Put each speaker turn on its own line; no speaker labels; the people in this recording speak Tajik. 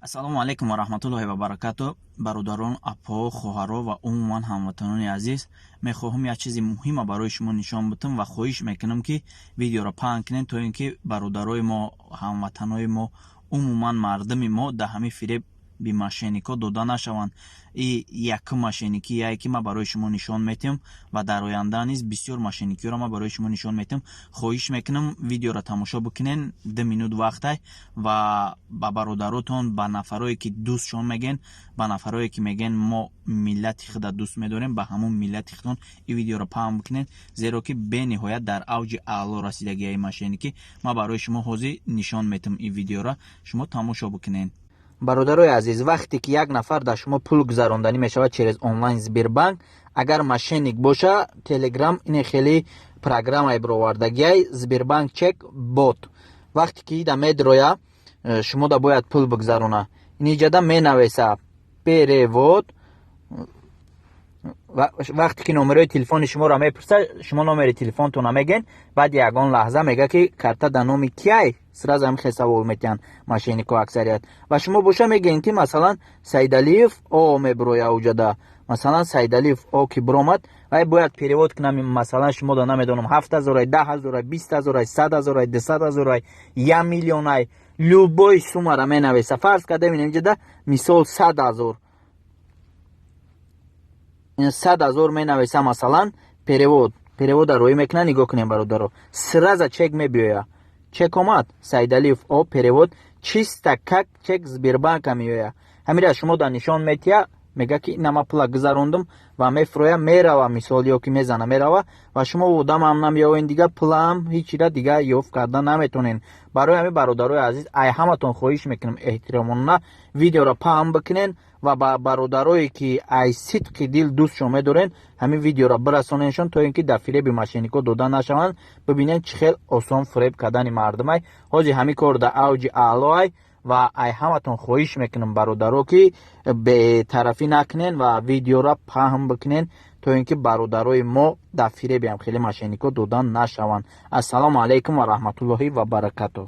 ассалому алайкум ва раҳматуллоҳи ва баракату. бародарон, апо, хоҳаро ва умуман ҳамватанони азиз, мехоҳам як чизи муҳима барои шумо нишон битам ва хоҳиш мекунам ки видеоро паҳн кунед, то ин ки бародарои мо, ҳамватанои мо, умуман мардами мо дар ҳамин фиреб би мошеннико дода нашаванд. Якум мошенникие ки ма барои шумо нишон метиҳам ва дар оянда низ бисёр мошенникиёро ма барои шумо нишон метиҳам. хоҳиш мекунам видеоро тамошо бикунен 2 минут вақтай ва ба бародаротон, ба нафарое ки дӯстшон мегӯен, ба нафарое ки мегӯен мо миллати худа дӯст медорем, ба ҳамон миллати худон ин видеоро паҳн бикунен, зеро ки бениҳоят дар авҷи аъло расидагии мошенникӣ ма барои шумо ҳозир нишон метиҳам. ин видеоро шумо тамошо бикунен. бародарои азиз, вақте ки як нафар дар шумо пул гузаронданӣ мешавад через онлайн Сбербанк, агар мошенник боша, Telegram ин хеле программаи бировардагиай Сбербанк чек бот. вақте ки ида медроя шумо да бояд пул бигзарона, инҷада менависа перевод. вақте ки номерои телефони шуморо мепурса, шумо номери телефонтона мегӯен, баъд ягон лаҳза мега ки карта дар номи кияй, сразу ҳамин савол метиҳанд мошеннико аксарият. ва шумо боша мегӯен ки масалан Сайдалиев о мебироя уҷада, масалан Сайдалиев о ки биромад, вай бояд перевод кунам, масалан шумо да намедонам 7000, 10000, 20000, 100000, 200000, 1 миллион, любой суммаро менависа. фарз карда бинем инҷада мисол 100000 100,000 менависа, масалан перевода роӣ мекунад. нигоҳ кунем бародаро, сразу чек мебиёя. чек омад, Сайдалиев о перевод, чиста как чек Сбербанка меоя. ҳамира шумо да нишон метиҳа, мега ки инама пула гузарондум ва мефроя, мерава, мисол ё ки мезана мерава ва шумо одамам намеёвен, дига пулам ҳичира дига ёфт карда наметонен. барои ҳамин бародарои азиз, ай ҳаматон хоҳиш мекунам эҳтиромона видеоро паҳн бикунен ва ба бародарое ки ай сидқи дил дӯстшон медорен ҳамин видеоро бирасоненшон, то ин ки дар фиреби мошеннико дода нашаванд. бибинен чӣ хел осон фиреб кардани мардумай. ҳозир ҳамин кор дар авҷи аълоай ва ай ҳаматон хоҳиш мекунам бародаро ки бетарафӣ накунен ва видеоро паҳн бикунен, то ин ки бародарои мо дар фиреби ҳамхели мошеннико дода нашаванд. ассалому алайкум ва раҳматуллоҳи ва баракату.